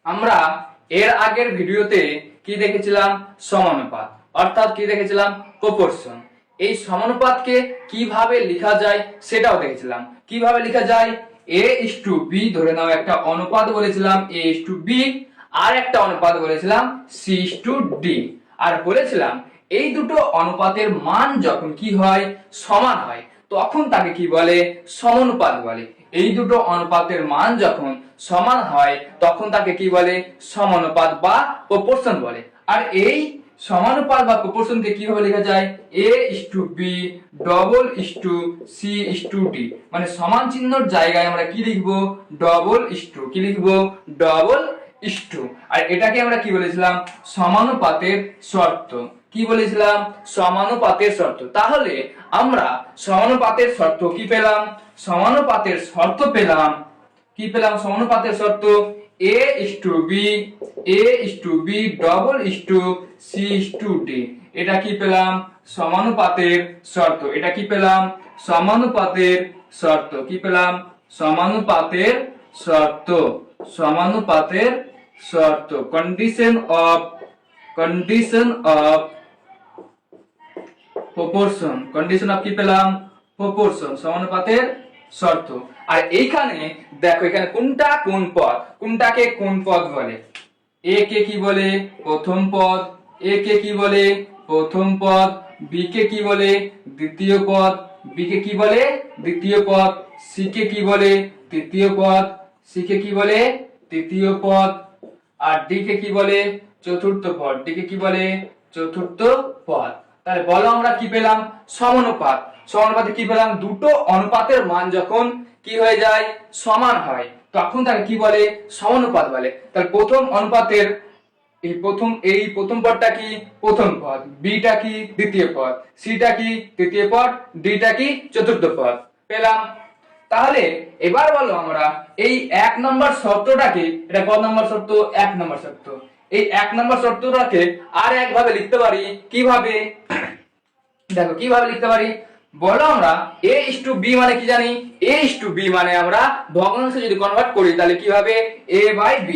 আমরা এর আগের ভিডিওতে কি দেখেছিলাম? সমানুপাত, অর্থাৎ কি দেখেছিলাম? প্রপোর্শন। এই সমানুপাতকে কিভাবে লেখা যায় সেটাও দেখেছিলাম। কিভাবে লেখা যায়? a is to b, ধরে নাও একটা অনুপাত বলেছিলাম a is to b, আর একটা অনুপাত বলেছিলাম c is to d, আর বলেছিলাম এই দুটো অনুপাতের মান যখন কি হয়? সমান হয়, তখন তাকে কি বলে? সমানুপাত বলে। এই দুটো অনুপাতের মান যখন সমান হয় তখন তাকে কি বলে? সমানুপাত বা প্রপোর্শন বলে। আর এই সমানুপাত বা প্রপোর্শনকে কিভাবে লেখা যায়? a is to b double is to c is to d, মানে সমান চিহ্নর জায়গায় আমরা কি লিখবো? ডবল is to, কি লিখবো? Double is to। আর এটাকে আমরা কি বলেছিলাম? সমানুপাতের শর্ত। কি বলেছিলাম? সমানুপাতের শর্ত। তাহলে আমরা সমানুপাতের শর্ত কি পেলাম? সমানুপাতের শর্ত পেলাম, কি পেলাম? সমানুপাতের শর্ত a is to b, a is to b double is to c is to d। এটা কি পেলাম? সমানুপাতের শর্ত। এটা কি পেলাম? সমানুপাতের শর্ত। কি পেলাম? সমানুপাতের শর্ত। সমানুপাতের শর্ত, condition of proportion. Condition of কি পেলাম? প্রপোর্শন, সমানুপাতের শর্ত। আর এইখানে দেখো, এখানে কোনটা কোন পদ? কোনটাকে কোন পদ বলে? এ কে কি বলে? প্রথম পদ। এ কে কি বলে? প্রথম পদ। বি কে কি বলে? দ্বিতীয় পদ। বি কে কি বলে? দ্বিতীয় পদ। সি কে কি বলে? তৃতীয় পদ। সি কে কি বলে? তৃতীয় পদ। আর ডি কে কি বলে? চতুর্থ পদ। ডি কে কি বলে? চতুর্থ পদ। তাহলে বলো আমরা কি পেলাম? সমানুপাত। সমানুপাতে কি পেলাম? দুটো অনুপাতের মান যখন কি হয়ে যায়? সমান হয়, তখন তাকে কি বলে? সমানুপাত বলে। তাহলে প্রথম অনুপাতের এই প্রথম পদটা কি? প্রথম পদ। বিটা কি? দ্বিতীয় পদ। সিটা কি? তৃতীয় পদ। ডিটা কি? চতুর্থ পদ। পেলাম। তাহলে এবার বলো আমরা এই এক নম্বর শর্তটাকে, এটা কত নম্বর শর্ত? এক নম্বর শর্ত। এই এক নম্বর শর্তটাকে আর একভাবে লিখতে পারি। কিভাবে? দেখো কিভাবে লিখতে পারি, বলো আমরা a is to b মানে কি জানি? a is to b মানে আমরা ভগ্নাংশে যদি কনভার্ট করি তাহলে কি হবে? a by b।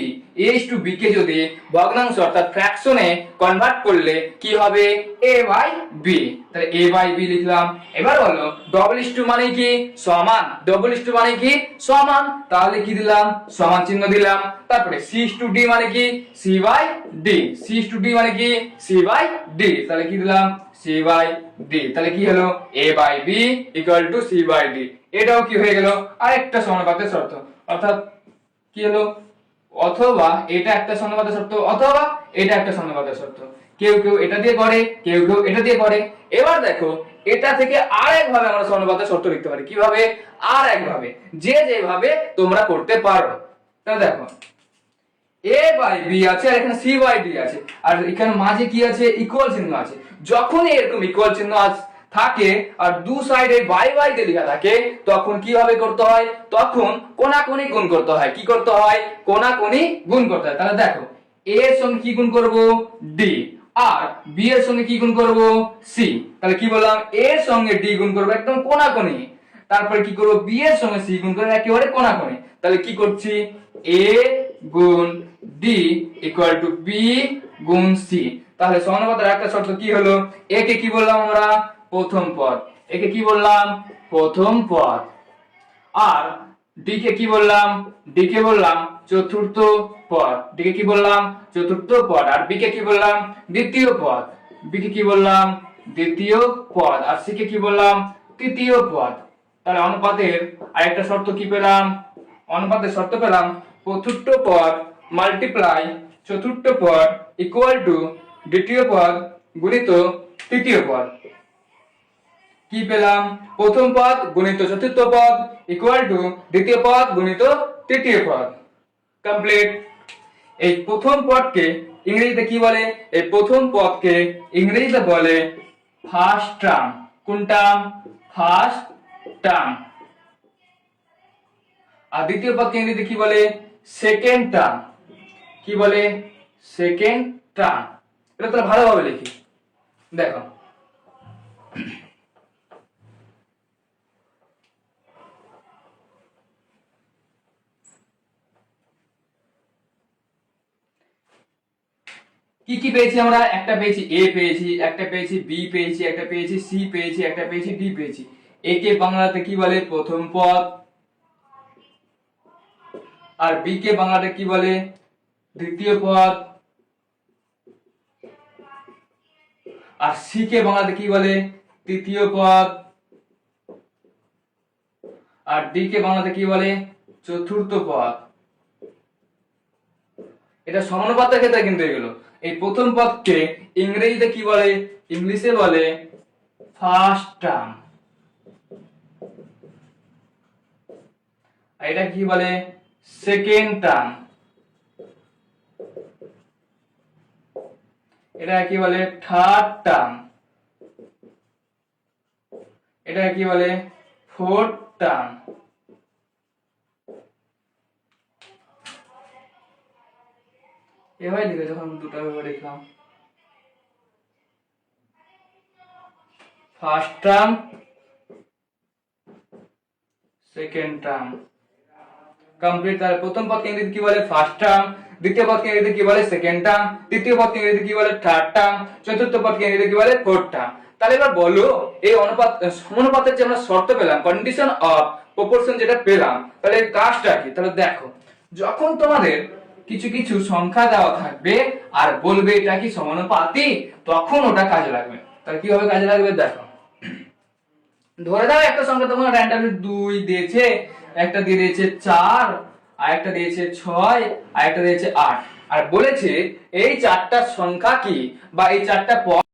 a is to b কে যদি ভগ্নাংশ অর্থাৎ ফ্র্যাকশনে কনভার্ট করলে কি হবে? a by b। তাহলে a by b লিখলাম। এবার বলো ডবল is to মানে কি? সমান। ডবল is to মানে কি? সমান। তাহলে কি দিলাম? সমান চিহ্ন দিলাম। তারপরে c is to d মানে কি? c by d। c is to d মানে কি? c by d। তাহলে কি দিলাম? c by d। তাহলে কি হলো? a by b equal to c by d। এটাও কি হয়ে গেল? আরেকটা সমানুপাতের শর্ত। অর্থাৎ কি হলো? অথবা এটা একটা সমানুপাতের শর্ত, অথবা এটা একটা সমানুপাতের শর্ত। কেউ কেউ এটা দিয়ে করে, কেউ কেউ এটা দিয়ে করে। এবার দেখো এটা থেকে আর একভাবে আমরা সমানুপাতের শর্ত লিখতে পারি। কিভাবে? আর একভাবে, যে যেভাবে তোমরা করতে পারো। তাহলে দেখো a বাই b আছে, আর এখানে c বাই d আছে, আর এখানে মাঝে কি আছে? ইকুয়াল চিহ্ন আছে। যখনই এরকম ইকুয়াল চিহ্ন থাকে আর দু সাইডে বাই বাই দিয়ে লেখা থাকে, তখন কিভাবে করতে হয়? তখন কোনাকুনি গুণ করতে হয়। কি করতে হয়? কোনাকুনি গুণ করতে হয়। তাহলে দেখো a এর সঙ্গে কি গুণ করব? d, আর b এর সঙ্গে কি গুণ করব? c। তাহলে কি বললাম? a এর সঙ্গে d গুণ করব একদম কোনাকুনি, তারপরে কি করব? b এর সঙ্গে c গুণ করব একেবারে কোনাকুনি। তাহলে কি করছি? a গুণ d ইকুয়াল টু b গুণ c। তাহলে সমানুপাতের একটা শর্ত কি হলো? a কে কি বললাম আমরা? প্রথম পদ। a কে কি বললাম? প্রথম পদ। আর d কে কি বললাম? d কে বললাম চতুর্থ পদ। d কে কি বললাম? চতুর্থ পদ। আর b কে কি বললাম? দ্বিতীয় পদ। b কে কি বললাম? দ্বিতীয় পদ। আর c কে কি বললাম? তৃতীয় পদ। তাহলে অনুপাতের আরেকটা শর্ত কি পেলাম? অনুপাতের শর্ত পেলাম চতুর্থ পদ মাল্টিপ্লাই চতুর্থ পদ ইকুয়াল টু দ্বিতীয় পদ গুণিত তৃতীয় পদ। কি পেলাম? প্রথম পদ গুণিত চতুর্থ পদ ইকুয়াল টু দ্বিতীয় পদ গুণিত তৃতীয় পদ। কমপ্লিট। এই প্রথম পদকে ইংরেজিতে কি বলে? এই প্রথম পদকে ইংরেজিতে বলে ফার্স্ট টার্ম। কোন টার্ম? First term. আর দ্বিতীয় পদকে ইংরেজিতে কি বলে? Second term. কি বলে? Second term. এটা তাহলে ভালোভাবে লিখি। দেখো কি কি পেয়েছি আমরা? একটা পেয়েছি এ পেয়েছি, একটা পেয়েছি বি পেয়েছি, একটা পেয়েছি সি পেয়েছি, একটা পেয়েছি ডি পেয়েছি। এ কে বাংলাতে কি বলে? প্রথম পদ। আর বি কে বাংলাতে কি বলে? দ্বিতীয় পদ। আর সি কে বাংলাতে কি বলে? তৃতীয় পদ। আর ডি কে বাংলাতে কি বলে? চতুর্থ পদ। এটা সমানুপাতের ক্ষেত্রে কিন্তু এগুলো। এই প্রথম পদকে ইংরেজিতে কি বলে? ইংলিশে বলে ফার্স্ট টার্ম। আর এটা কি বলে? Second term. এটা কি বলে? Third term. এটা কি বলে? Fourth term. এভাবে লিখে যখন দুটো ভেবে লিখলাম, first term, second term complete. তার প্রথম পদকে ইংরেজিতে কি বলে? First term. দ্বিতীয় পদকে ইংরেজিতে কি বলে? Second term. তৃতীয় পদকে ইংরেজিতে কি বলে? Third term. চতুর্থ পদকে ইংরেজিতে কি বলে? Fourth term. তাহলে এবার বলো, এই অনুপাত সমানুপাতের যে আমরা শর্ত পেলাম, কন্ডিশন অফ প্রপোর্শন যেটা পেলাম, তাহলে এর কাজটা কি? তাহলে দেখো, যখন তোমাদের কিছু কিছু সংখ্যা দেওয়া থাকবে আর বলবে এটা কি সমানুপাতি, তখন ওটা কাজে লাগবে। তাহলে কিভাবে কাজে লাগবে দেখো। ধরে দাও একটা সংখ্যা তোমার র্যান্ডমলি 2 দিয়েছে, একটা দিয়ে দিয়েছে 4, আর একটা দিয়েছে 6, আর একটা দিয়েছে 8, আর বলেছে এই চারটা সংখ্যা কি বা এই চারটা পদ